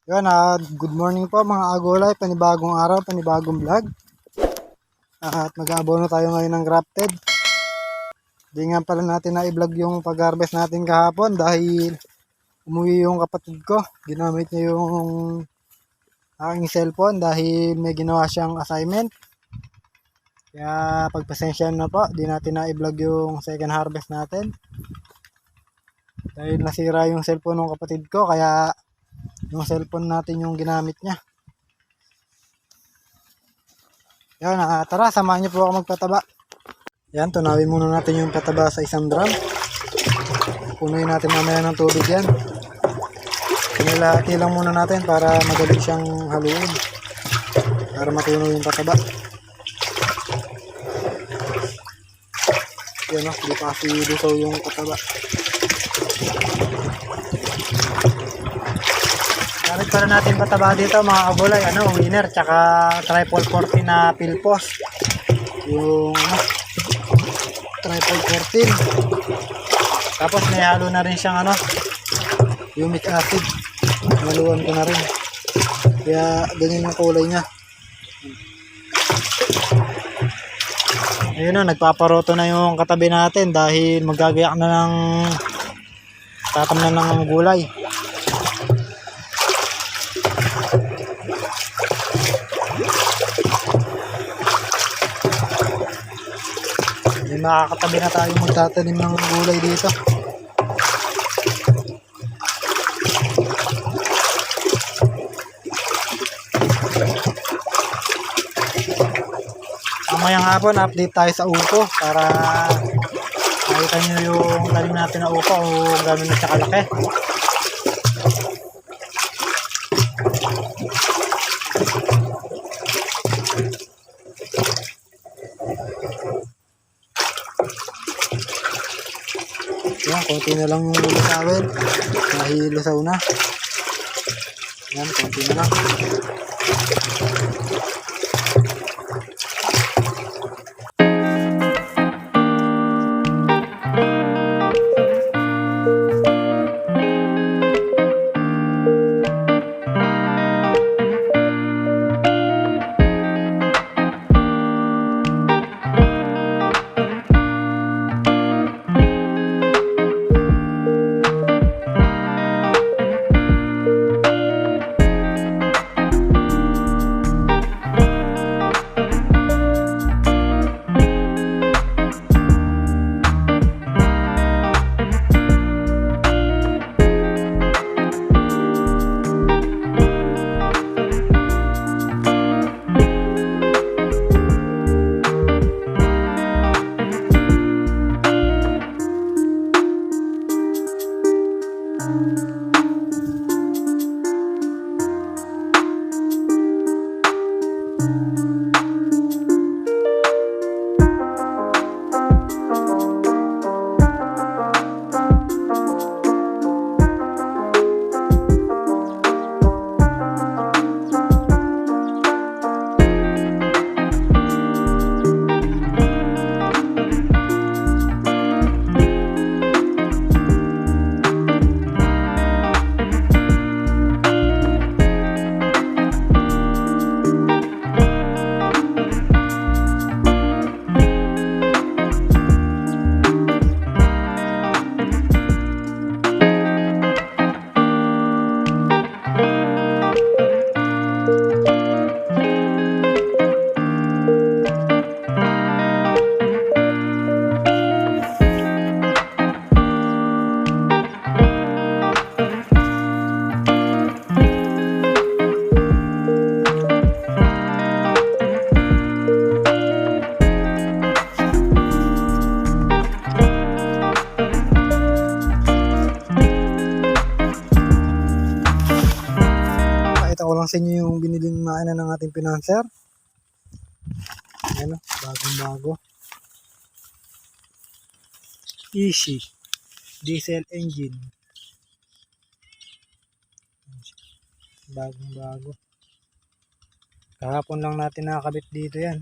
Yan, good morning po mga agolay, panibagong araw, panibagong vlog. At mag-aabono tayo ngayon ng grafted. Di nga pala natin na i-vlog yung pag-harvest natin kahapon dahil umuwi yung kapatid ko. Ginamit niya yung aking cellphone dahil may ginawa siyang assignment. Kaya pagpasensyahan na po, di natin na i-vlog yung second harvest natin. Dahil nasira yung cellphone ng kapatid ko, kaya yung cellphone natin yung ginamit niya. Yan, tara, samahan niyo po ako magpataba. Yan, tunawin muna natin yung pataba sa isang drum. Punuin natin mamaya ng tubig yan. Pinilahati lang muna natin para madali siyang haluin. Para matunaw yung pataba. Yan o, di pa kasi lusaw yung pataba. Gamit pala natin pataba dito mga agolay, winner, tsaka triple 40 na pilpos. Yung triple 14. Tapos may halo na rin siyang humic acid. Naluan ko na rin. Kaya ganyan yung kulay niya. Ayun o, nagpaparoto na yung katabi natin dahil magagayak na ng tatamnan ng gulay. May makakatabi na tayo magtatanim ng gulay dito. Mamayang hapon update tayo sa upo para makita nyo yung tanim natin na upo o gano'n na siya kalaki. Yan, konti na lang yung lulusawin dahil lusaw na. Yan, konti na lang. Ko lang sa inyo yung biniling makina ng ating financer. Ayan o, bagong bago. Easy diesel engine. Bagong bago. Kahapon lang natin nakakabit dito yan.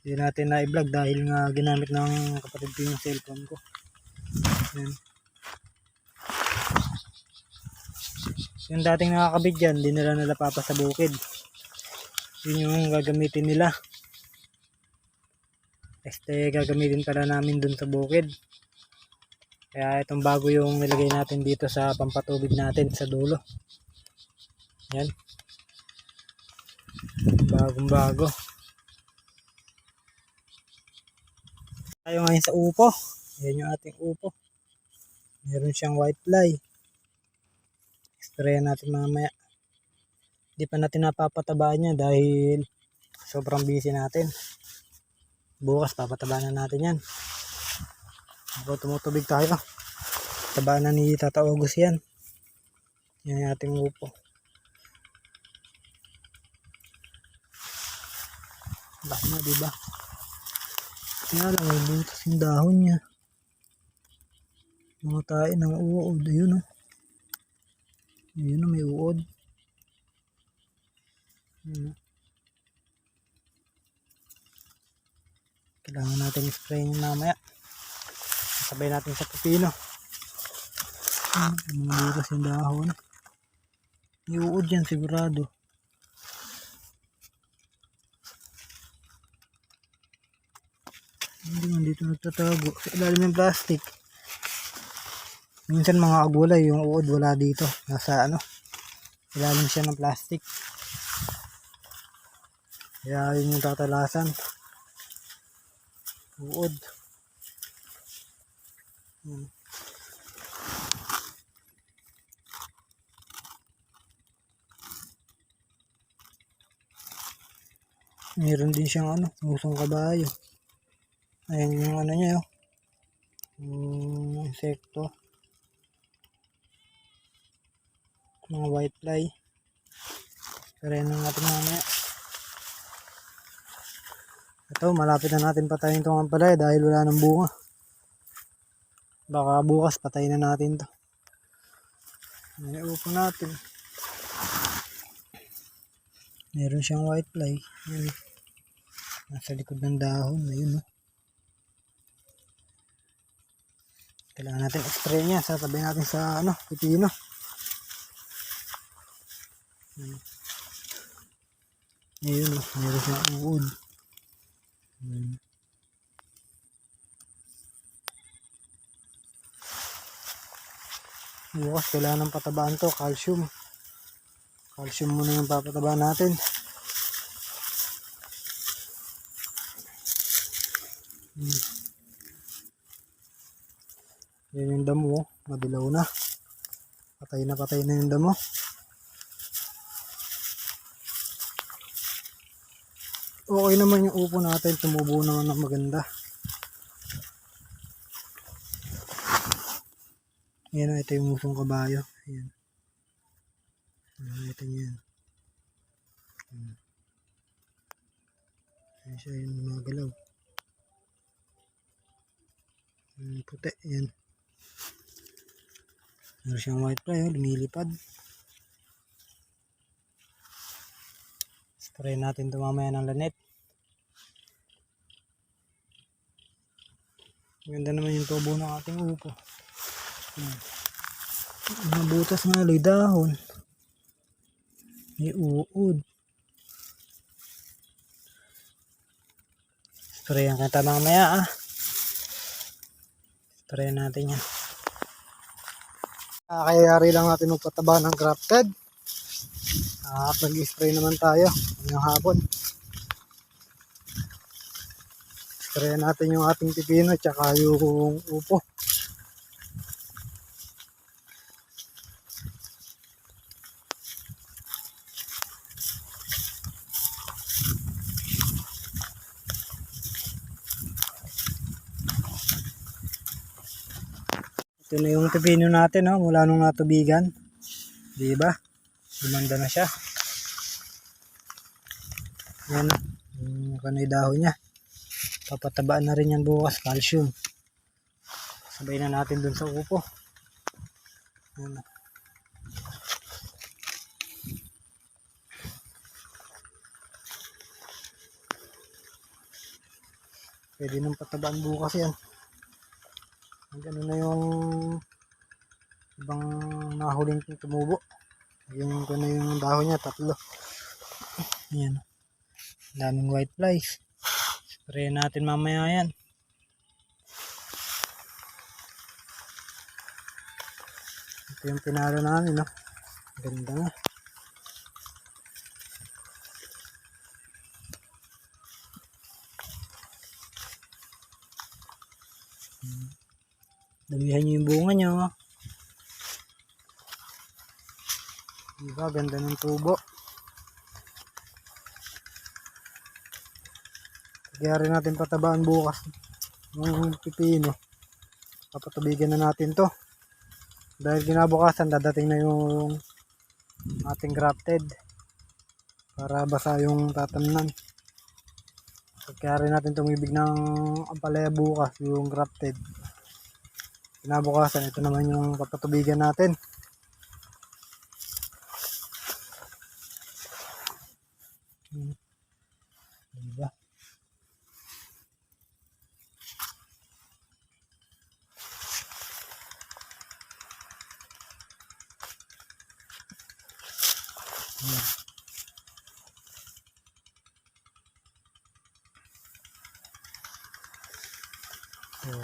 Hindi natin na i-vlog dahil nga ginamit ng kapatid ko yung cellphone ko. Ayan. Yung dating nakakabit dyan, dinala nila papa sa bukid. Yun yung gagamitin nila. Gagamitin pala namin dun sa bukid. Kaya itong bago yung nilagay natin dito sa pampatubig natin sa dulo. Yan. Bagong bago. Tayo ngayon sa upo. Yan yung ating upo. Meron siyang white fly. Sprayan natin mamaya. Hindi pa natin napapatabaan niya dahil sobrang busy natin. Bukas papatabaan na natin yan. Habang tumutubig tayo. Tabaan na ni Tata August yan. Yan yung ating upo. Baka na, diba? Kaya lang, may butas yung dahon niya. Mga tayo ng uod. Ayun, oh. Ayun, oh, may uod. Kailangan natin i-spray nyo mamaya. Sabay natin sa pipino. Mga butas yung dahon. May uod yan sigurado. Hindi man dito nagtatago. Sa ilalim ng plastic. Minsan mga agulay yung uod wala dito. Nasa ilalim siya ng plastic. Kaya yun yung tatalasan. Uod. Meron din siyang musong kabayo. Ayan yung niya, oh. Insekto. Mga white fly. Pero yan ang ating mamaya. Ito, malapit na natin patayin itong ampalaya dahil wala ng bunga. Baka bukas patayin na natin to. Ayan, upo natin. Meron siyang white fly. Ayan. Nasa likod ng dahon. Ayun, oh. Kailangan natin spray niya. Sasabi natin sa pipino. Ayun, oh. Meron siyang uod. Bukas kailangan ng patabaan to. Calcium. Calcium muna yung papatabaan natin. Yan yung damo, oh. Madilaw na. Patay na yung damo. Okay naman yung upo natin. Tumubo naman ng maganda. Yan, ito yung musong kabayo. Ayan. Ito yan. Ayan siya yung mga galaw. Puti. Yan. Meron siyang white fly, oh. Lumilipad. Spray natin ito mamaya ng lanet. Ganda naman yung tubo ng ating upo. Mga butas nga loy dahon. May uod. Sprayan kita mamaya, ah. Sprayan natin yan. Kayari lang natin magpataba ng grafted. At nag-spray naman tayo ngayong hapon. Sprayan natin yung ating pipino tsaka yung upo. Ito na yung pipino natin, oh, mula nung natubigan. Diba? Lumanda na siya. Yan, yung kanay dahon niya. Papatabaan na rin yan bukas, calcium. Sabay na natin dun sa upo. Yan. Pwede nang patabaan bukas yan. Ganun na yung ibang nahuling tumubo. Ganyan ko na yung dahon niya, 3. Ayan. Daming white flies. Sprayin natin mamaya yan. Ito yung pinalo namin, no? Ganda nga. Damihan nyo yung bunga nyo. Diba? Ganda ng tubo. Kaya rin natin patabaan bukas ng pipino. Papatubigan na natin to. Dahil ginabukasan, dadating na yung ating grafted. Para basa yung tatamnan. Kaya rin natin tumibig ng ampalaya bukas, yung grafted. Ginabukasan, ito naman yung papatubigan natin. Diba?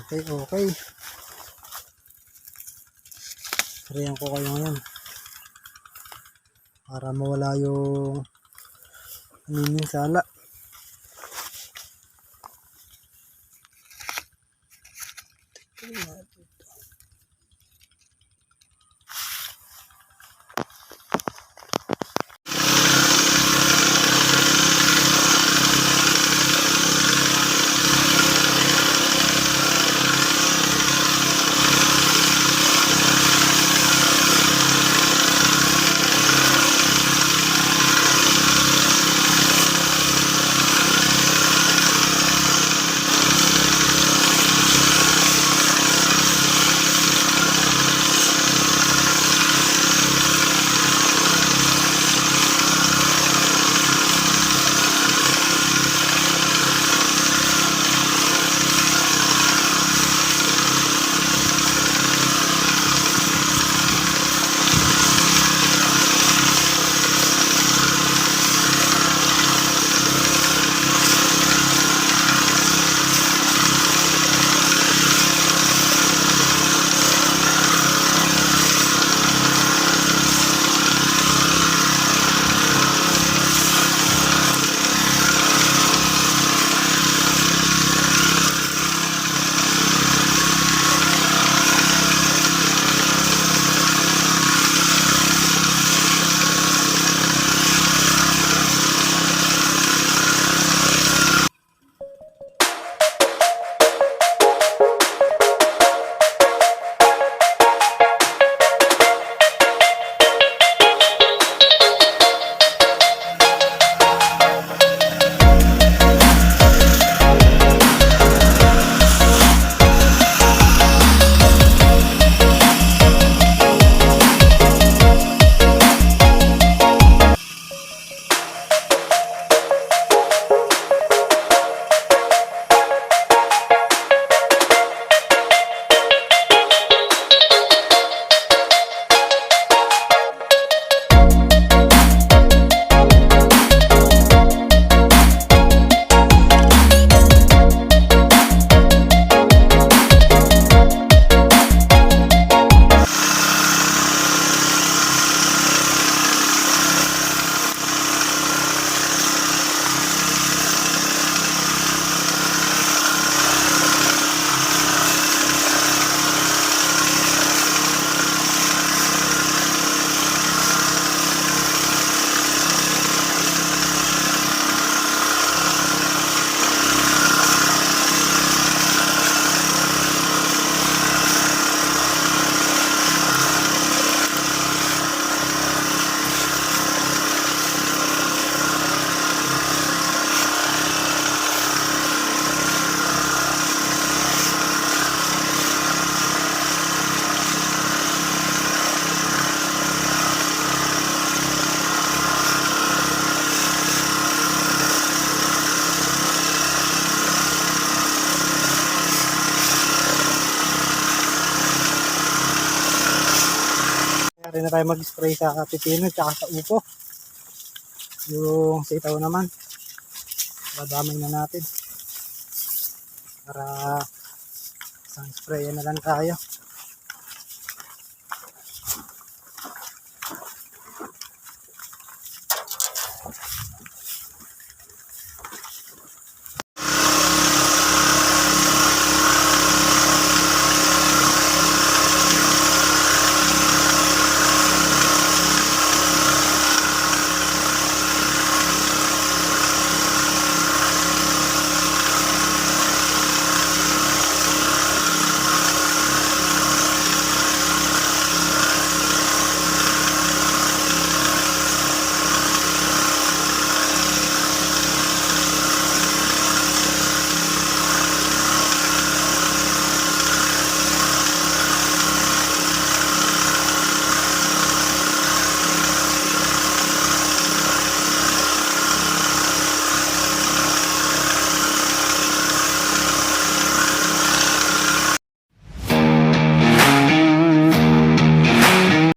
Okay. Sprayan ko kayo ngayon. Para mawala yung sala. Rin na tayo mag-spray sa pipino tsaka sa upo. Yung sitaw naman, dadamay na natin para isang spray na lang tayo.